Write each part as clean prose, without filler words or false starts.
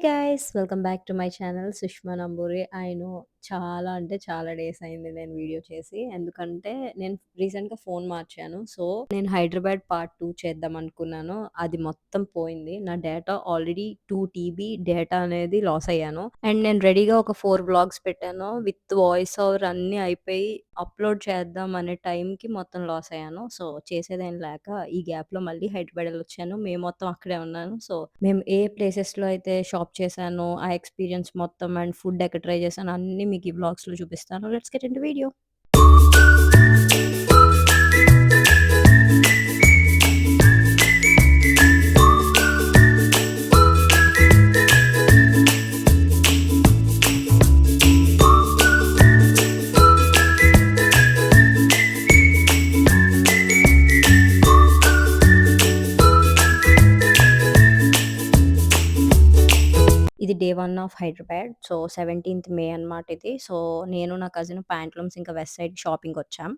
Guys welcome back to my channel Sushma Namburi. I know చాలా అంటే చాలా డేస్ అయింది నేను వీడియో చేసి. ఎందుకంటే నేను రీసెంట్‌గా ఫోన్ మార్చాను. సో, నేను హైదరాబాద్ పార్ట్ 2 చేద్దాం అనుకున్నాను. అది మొత్తం పోయింది. నా డేటా ఆల్రెడీ 2 టీబీ డేటా అనేది లాస్ అయ్యాను. అండ్ నేను రెడీగా ఒక 4 వ్లాగ్స్ పెట్టాను. విత్ వాయిస్ ఓవర్ అన్నీ అయిపోయి అప్‌లోడ్ చేద్దాం అనే టైంకి మొత్తం లాస్ అయ్యాను. సో, చేసేదేం లేక ఈ గ్యాప్‌లో మళ్ళీ హైదరాబాద్ ఎళ్ళొచ్చాను. మేము మొత్తం అక్కడే ఉన్నాను. సో, మేము ఏ ప్లేసెస్‌లో అయితే షాప్ చేశానో, ఆ ఎక్స్‌పీరియన్స్ మొత్తం అండ్ ఫుడ్ ఎక్కడ ట్రై చేశానో అన్నీ మీకు ఈ వ్లాగ్స్‌లో చూపిస్తాను. Let's get into video. ఇది డే 1 ఆఫ్ హైదరాబాద్. సో, 17థ్ మే అన్నమాట ఇది. సో, నేను నా కజిన్ పాంట్లూమ్స్ ఇంకా వెస్ట్ సైడ్ షాపింగ్‌కొచ్చాం.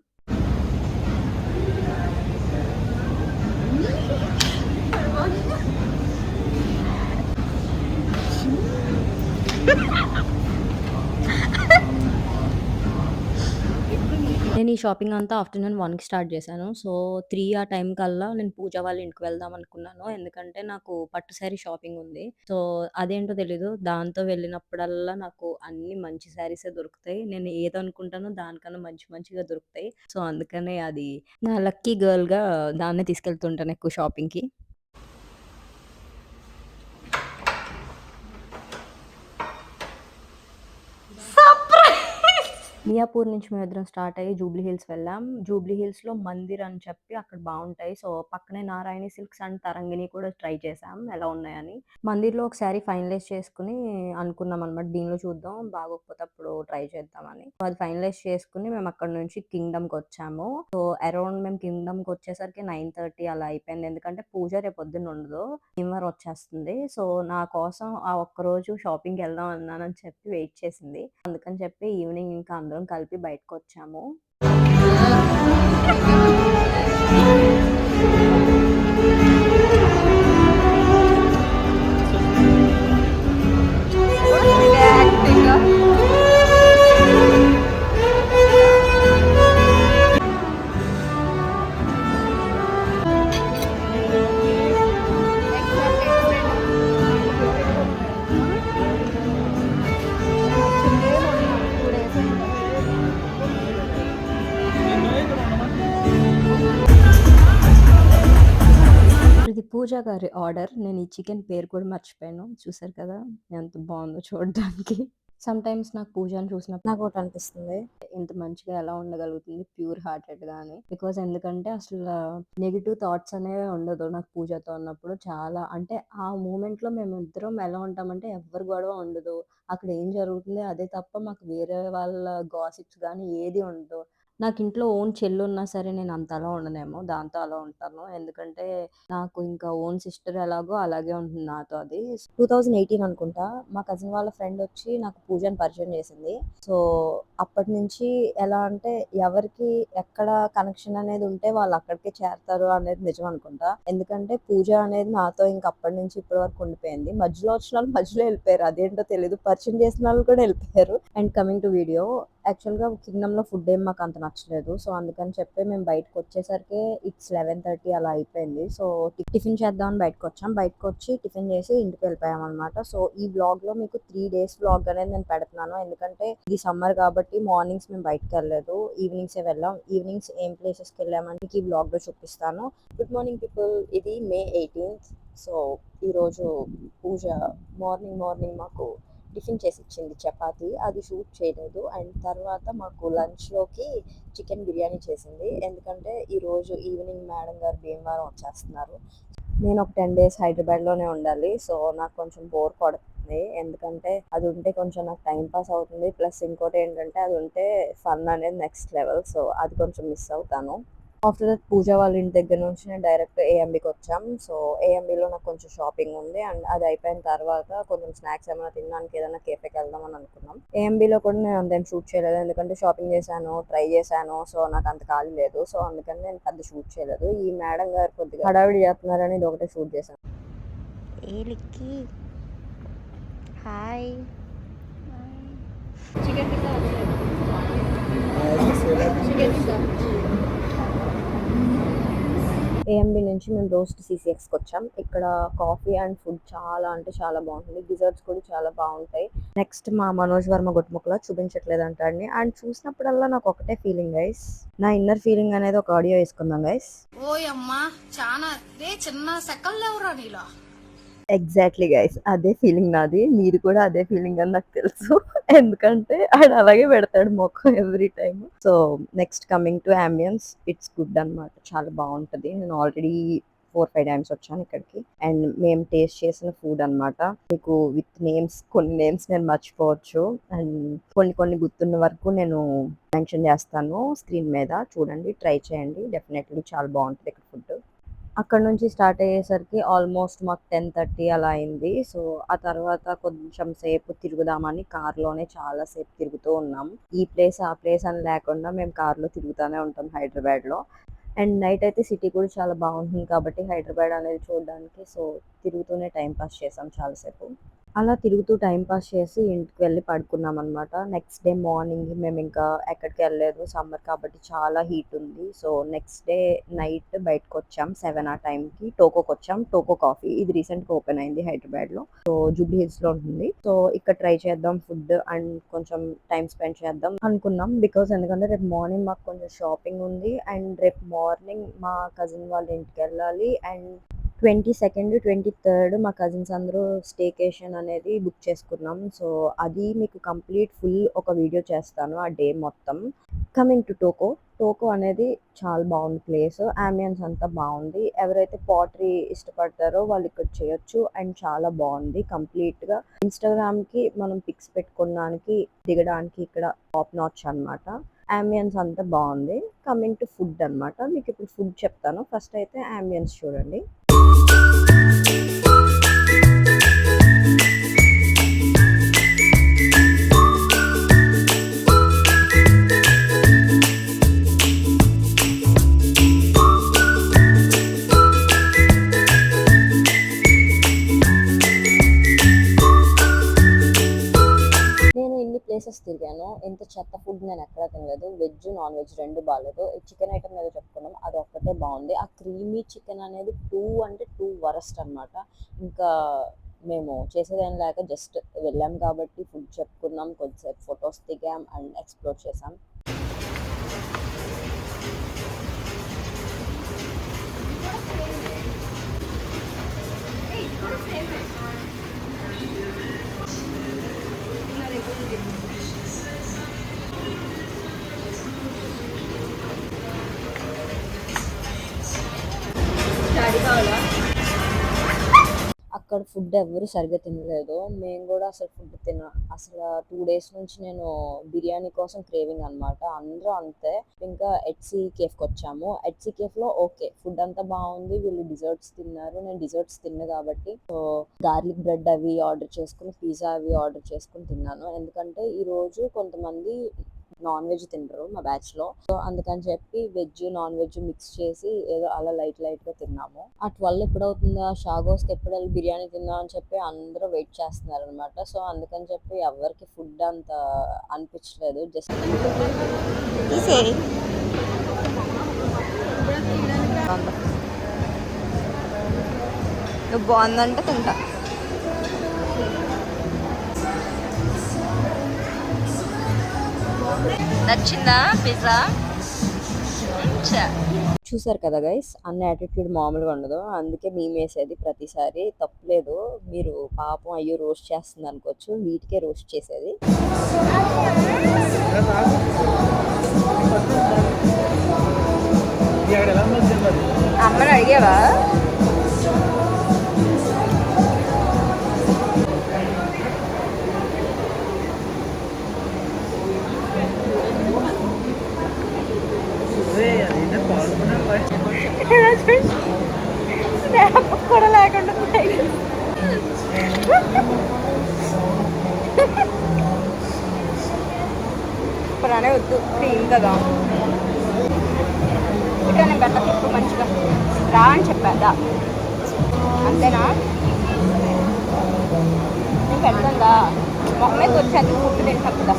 నేను ఈ షాపింగ్ అంతా ఆఫ్టర్‌నూన్ 1కి స్టార్ట్ చేశాను. సో, 3 ఆ టైం కల్లా నేను పూజ వాళ్ళ ఇంటికి వెళ్దాం అనుకున్నాను. ఎందుకంటే నాకు పట్టు శారీ షాపింగ్ ఉంది. సో, అదేంటో తెలీదు. దాంతో వెళ్ళినప్పుడల్లా నాకు అన్ని మంచి శారీసే దొరుకుతాయి. నేను ఏదనుకుంటానో దానికన్నా మంచి మంచిగా దొరుకుతాయి. సో, అందుకనే అది నా లక్కీ గర్ల్‌గా దాన్నే తీసుకెళ్తుంటాను ఎక్కువ షాపింగ్‌కి. మియాపూర్ నుంచి మేమిద్దరం స్టార్ట్ అయ్యి జూబ్లీ హిల్స్ వెళ్ళాం. జూబ్లీ హిల్స్‌లో మందిర్ అని చెప్పి అక్కడ బావుంటాయి. సో, పక్కనే నారాయణి సిల్క్స్ అండ్ తరంగిణి కూడా ట్రై చేసాం ఎలా ఉన్నాయని. మందిర్‌లో ఒక శారీ ఫైనలైజ్ చేసుకొని అనుకున్నామనమాట. దీనిలో చూద్దాం బాగోకపోతే అప్పుడు ట్రై చేద్దామని. సో, అది ఫైనలైజ్ చేసుకొని మేము అక్కడి నుంచి కింగ్‌డమ్‌కొచ్చాము. సో, అరౌండ్ మేము కింగ్‌డమ్‌కొచ్చేసరికి 9:30 అలా అయిపోయింది. ఎందుకంటే పూజ రేపు పొద్దున్న ఉండదు. భీమవరం వచ్చేస్తుంది. సో, నా కోసం ఆ ఒక్కరోజు షాపింగ్‌కెళ్దాం అన్నానని చెప్పి వెయిట్ చేసింది. అందుకని చెప్పి ఈవినింగ్ ఇంకా అందరం కలిపి బయటకొచ్చాము. ఇది పూజ గారి ఆర్డర్. నేను ఈ చికెన్ పేరు కూడా మర్చిపోయాను. చూసారు కదా! ఎంత బావుందో చూడడానికి. సమ్‌టైమ్స్ నాకు పూజని చూసినప్పుడు నాకోటనిపిస్తుంది. ఇంత మంచిగా ఎలా ఉండగలుగుతుంది ప్యూర్ హార్టెడ్‌గా అని. బికాజ్ ఎందుకంటే అసల నెగెటివ్ థాట్స్ అనేవే ఉండదు నాకు పూజతో ఉన్నప్పుడు. చాలా అంటే ఆ మూమెంట్‌లో మేమిద్దరం ఎలా ఉంటామంటే ఎవ్వరి గొడవ ఉండదు. అక్కడ ఏం జరుగుతుంది అదే తప్ప మాకు వేరే వాళ్ళ గాసిప్స్ గానీ ఏది ఉండదు. నాకింట్లో ఓన్ చెల్లున్నా సరే నేనంత అలా ఉండనేమో. దాంతో అలా ఉంటాను. ఎందుకంటే నాకు ఇంకా ఓన్ సిస్టర్ ఎలాగో అలాగే ఉంటుంది నాతో అది. 2018 అనుకుంటా. మా కజిన్ వాళ్ళ ఫ్రెండొచ్చి నాకు పూజని పరిచయం చేసింది. సో, అప్పటినుంచి ఎలా అంటే ఎవరికి ఎక్కడ కనెక్షన్ అనేది ఉంటే వాళ్ళు అక్కడికే చేరతారు అనేది నిజం అనుకుంటా. ఎందుకంటే పూజ అనేది నాతో ఇంక అప్పటినుంచి ఇప్పటి వరకు ఉండిపోయింది. మధ్యలో వచ్చినోళ్ళు మధ్యలో ఎళ్ళిపోయారు. అదేంటో తెలీదు. పరిచయం చేసినోళ్ళు కూడా ఎళ్ళిపోయారు. అండ్ కమింగ్ టు వీడియో యాక్చువల్‌గా కింగ్‌డమ్‌లో ఫుడ్ ఏం మాకంత నచ్చలేదు. సో, అందుకని చెప్పి మేము బయటకొచ్చేసరికే ఇట్స్ 11:30 అలా అయిపోయింది. సో, టిఫిన్ చేద్దామని బయటకొచ్చాం. బయటకొచ్చి టిఫిన్ చేసి ఇంటికెళ్ళిపోయామనమాట. సో, ఈ వ్లాగ్‌లో మీకు 3 డేస్ వ్లాగ్ అనేది నేను పెడుతున్నాను. ఎందుకంటే ఇది సమ్మర్ కాబట్టి మార్నింగ్స్ మేము బయటికెళ్ళలేదు. ఈవినింగ్సే వెళ్ళాం. ఈవినింగ్స్ ఏం ప్లేసెస్‌కెళ్ళామని మీకు ఈ వ్లాగ్‌లో చూపిస్తాను. Good morning people. ఇది మే 18థ్. సో, ఈరోజు పూజ మార్నింగ్ మార్నింగ్ మాకు టిఫిన్ చేసిచ్చింది చపాతీ. అది షూట్ చేయలేదు. అండ్ తర్వాత మాకు లంచ్‌లోకి చికెన్ బిర్యానీ చేసింది. ఎందుకంటే ఈరోజు ఈవినింగ్ మేడం గారు భీమవరం వచ్చేస్తున్నారు. నేను ఒక 10 డేస్ హైదరాబాద్‌లోనే ఉండాలి. సో, నాకు కొంచెం బోర్ కొడుతుంది. ఎందుకంటే అది ఉంటే కొంచెం నాకు టైమ్ పాస్ అవుతుంది. ప్లస్ ఇంకోటేంటంటే అది ఉంటే ఫన్ అనేది నెక్స్ట్ లెవెల్. సో, అది కొంచెం మిస్ అవుతాను. ఆఫ్టర్ దట్ పూజ వాళ్ళ ఇంటి దగ్గర నుంచి నేను డైరెక్ట్ ఏఎంబీకొచ్చాం. సో, ఏఎంబీలో నాకు కొంచెం షాపింగ్ ఉంది. అండ్ అది అయిపోయిన తర్వాత కొంచెం స్నాక్స్ ఏమైనా తినడానికి ఏదైనా కేఫేకెళ్దామని అనుకున్నాం. ఏఎంబీలో కూడా నేను అంతేం షూట్ చేయలేదు. ఎందుకంటే షాపింగ్ చేశాను, ట్రై చేశాను. సో, నాకంత ఖాళీ లేదు. సో, అందుకని నేను పెద్ద షూట్ చేయలేదు. ఈ మేడం గారు కొద్దిగా హడావిడి చేస్తున్నారని ఇదొకటే షూట్ చేశాను. ఏలిక్కి hi. Chicken tikka chicken tikka. AMB నుంచి మేము రోస్ట్ సిసిఎక్స్కి వచ్చాం. ఇక్కడ కాఫీ అండ్ ఫుడ్ చాలా అంటే చాలా బాగుంటుంది. డిజర్ట్స్ కూడా చాలా బాగుంటాయి. నెక్స్ట్ మా మనోజ్ వర్మ గుట్టుముక్కలా చూపించట్లేదు అంటాడిని. అండ్ చూసినప్పుడల్లా నాకు ఒకటే ఫీలింగ్ గైస్, నా ఇన్నర్ ఫీలింగ్ అనేది ఒక ఆడియో వేసుకుందాం గైస్. ఓయమ్మా చాలా చిన్న సెకల్ లేవురా నీలో. ఎగ్జాక్ట్లీ గైస్, అదే ఫీలింగ్ నాది. మీరు కూడా అదే ఫీలింగ్ అని నాకు తెలుసు. ఎందుకంటే ఆయన అలాగే పెడతాడు మొక్క every time. So next coming to ambience, it's good అనమాట. చాలా బాగుంటది. నేను ఆల్రెడీ 4-5 టైమ్స్ వచ్చాను ఇక్కడికి. అండ్ మేము టేస్ట్ చేసిన ఫుడ్ అనమాట. మీకు విత్ నేమ్స్, కొన్ని నేమ్స్ నేను మర్చిపోవచ్చు అండ్ కొన్ని గుర్తున్న వరకు నేను మెన్షన్ చేస్తాను స్క్రీన్ మీద. చూడండి, ట్రై చేయండి, డెఫినెట్లీ చాలా బాగుంటుంది ఇక్కడ ఫుడ్. అక్కడ నుంచి స్టార్ట్ అయ్యేసరికి ఆల్మోస్ట్ మాకు 10:30 అలా అయింది. సో ఆ తర్వాత కొంచెం సేపు తిరుగుదామని కార్లోనే చాలా సేపు తిరుగుతూ ఉన్నాం. ఈ ప్లేస్ ఆ ప్లేస్ అని లేకుండా మేము కార్లో తిరుగుతూనే ఉంటాం హైదరాబాద్లో. అండ్ నైట్ అయితే సిటీ కూడా చాలా బాగుంటుంది కాబట్టి హైదరాబాద్ అనేది చూడడానికి సో తిరుగుతూనే టైం పాస్ చేసాం చాలాసేపు. అలా తిరుగుతూ టైం పాస్ చేసి ఇంటికి వెళ్ళి పడుకున్నాం అనమాట. నెక్స్ట్ డే మార్నింగ్ మేము ఇంకా ఎక్కడికి వెళ్ళలేదు, సమ్మర్ కాబట్టి చాలా హీట్ ఉంది. సో నెక్స్ట్ డే నైట్ బయటకు వచ్చాం 7 ఆ టైంకి. టోకోకి వచ్చాం. టోకో కాఫీ ఇది రీసెంట్గా ఓపెన్ అయింది హైదరాబాద్లో. సో జూబ్లీ హిల్స్లో ఉంటుంది. సో ఇక్కడ ట్రై చేద్దాం ఫుడ్ అండ్ కొంచెం టైం స్పెండ్ చేద్దాం అనుకున్నాం. బికాస్ ఎందుకంటే రేపు మార్నింగ్ మాకు కొంచెం షాపింగ్ ఉంది అండ్ రేపు మార్నింగ్ మా కజిన్ వాళ్ళ ఇంటికి వెళ్ళాలి. అండ్ 22nd, 23rd మా కజిన్స్ అందరూ స్టేకేషన్ అనేది బుక్ చేసుకున్నాం. సో అది మీకు కంప్లీట్ ఫుల్ ఒక వీడియో చేస్తాను ఆ డే మొత్తం. కమింగ్ టు టోకో అనేది చాలా బాగుంది ప్లేస్. అంబియన్స్ అంతా బాగుంది. ఎవరైతే పాటరీ ఇష్టపడతారో వాళ్ళు ఇక్కడ చేయొచ్చు అండ్ చాలా బాగుంది. కంప్లీట్గా ఇన్స్టాగ్రామ్కి మనం పిక్స్ పెట్టుకోవడానికి దిగడానికి ఇక్కడ టాప్ నాచ్ అనమాట. అంబియన్స్ అంతా బాగుంది. కమింగ్ టు ఫుడ్ అనమాట. మీకు ఇప్పుడు ఫుడ్ చెప్తాను. ఫస్ట్ అయితే అంబియన్స్ చూడండి. ప్లేసెస్ తిరిగాను. ఇంత చెత్త ఫుడ్ నేను ఎక్కడా తినలేదు. వెజ్ నాన్ వెజ్ రెండు బాగాలేదు. చికెన్ ఐటమ్ ఏదో చెప్పుకున్నాం, అది ఒక్కటే బాగుంది. ఆ క్రీమీ చికెన్ అనేది 2 వరస్ట్ అనమాట. ఇంకా మేము చేసేదేం లేక జస్ట్ వెళ్ళాం కాబట్టి ఫుడ్ చెప్పుకున్నాం, కొద్దిసేపు ఫొటోస్ దిగాం అండ్ ఎక్స్ప్లోర్ చేసాం. అక్కడ ఫుడ్ ఎవరు సరిగ్గా తినలేదు. మేము కూడా అసలు ఫుడ్ అసలు 2 days నుంచి నేను బిర్యానీ కోసం క్రేవింగ్ అనమాట. అందరూ అంతే. ఇంకా ఎట్సీ కేఫ్కి వచ్చాము. ఎట్సీ కేఫ్లో ఓకే ఫుడ్ అంతా బాగుంది. వీళ్ళు డిజర్ట్స్ తిన్నారు. నేను డిజర్ట్స్ తిన్నా కాబట్టి సో గార్లిక్ బ్రెడ్ అవి ఆర్డర్ చేసుకుని, పిజ్జా అవి ఆర్డర్ చేసుకుని తిన్నాను. ఎందుకంటే ఈరోజు కొంతమంది నాన్ వెజ్ తింటారు మా బ్యాచ్లో. సో అందుకని చెప్పి వెజ్ నాన్ వెజ్ మిక్స్ చేసి ఏదో అలా లైట్గా తిన్నాము. ఆ 12 ఎప్పుడవుతుందా, షాగోస్కి ఎప్పుడు వెళ్ళి బిర్యానీ తిందాం అని చెప్పి అందరూ వెయిట్ చేస్తున్నారు అనమాట. సో అందుకని చెప్పి ఎవరికి ఫుడ్ అంత అనిపించలేదు. జస్ట్ బాగుందంటే తింటా. నచ్చిందా పిజ్జా? చూసారు కదా గైస్, అన్న యాటిట్యూడ్ మామూలుగా ఉండదు. అందుకే మేము వేసేది ప్రతిసారి తప్పలేదు. మీరు పాపం అయ్యో రోస్ట్ చేస్తుంది అనుకోవచ్చు, వీటికే రోస్ట్ చేసేది. అమ్మని అడిగావా? కూడా లేకుండా ఇప్పుడనే వద్దు, క్రీమ్ కదా ఇక్కడ నేను పెట్టకు మంచిగా రా అని చెప్పాదా, అంతేనా? పెడతాంగా మొహమే వచ్చాక ఫుడ్ తింటాం కదా.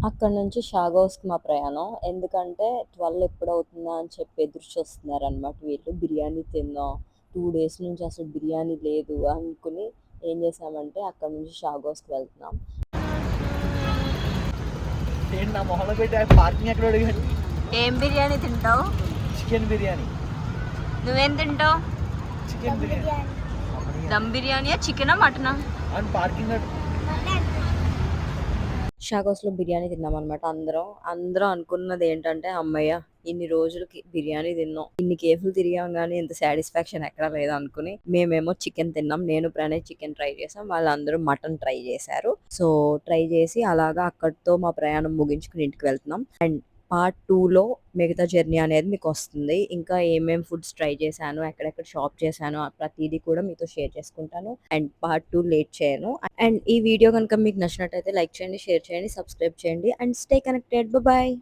అక్కడ నుంచి షాగోస్కి మా ప్రయాణం. ఎందుకంటే 12 ఎప్పుడవుతుందా అని చెప్పి ఎదురు చూస్తున్నారనమాట వీళ్ళు. బిర్యానీ తిందాం, 2 డేస్ నుంచి అసలు బిర్యానీ లేదు అనుకుని ఏం చేసామంటే అక్కడ నుంచి షాగోస్కి వెళ్తున్నాం. నా మొహంలో పెట్టి పార్కింగ్ ఎక్కడ అడిగాడు. ఏం బిర్యానీ తింటావు? చికెన్ బిర్యానీ. నువ్వేం తింటావు? చికెన్ బిర్యానీ. దమ్ బిర్యానీయా, చికెనా, మటనా? అండ్ పార్కింగ్ షాగోస్లో బిర్యానీ తిన్నాం అనమాట. అందరం అనుకున్నది ఏంటంటే అమ్మయ్య ఇన్ని రోజులకి బిర్యానీ తిన్నాం, ఇన్ని కేఫ్లు తిరిగాం కానీ ఇంత సాటిస్ఫాక్షన్ ఎక్కడా లేదు అనుకుని మేమేమో చికెన్ తిన్నాం. నేను ప్రణయ్ చికెన్ ట్రై చేసాం, వాళ్ళందరూ మటన్ ట్రై చేశారు. సో ట్రై చేసి అలాగా అక్కడితో మా ప్రయాణం ముగించుకుని ఇంటికి వెళ్తున్నాం. అండ్ పార్ట్ 2లో మిగతా జర్నీ అనేది మీకు వస్తుంది. ఇంకా ఏమేం ఫుడ్స్ ట్రై చేశాను, ఎక్కడెక్కడ షాప్ చేశాను, ప్రతిదీ కూడా మీతో షేర్ చేసుకుంటాను. అండ్ పార్ట్ 2 లేట్ చేయను. అండ్ ఈ వీడియో కనుక మీకు నచ్చినట్టయితే లైక్ చేయండి, షేర్ చేయండి, సబ్స్క్రైబ్ చేయండి. And stay connected. బాయ్.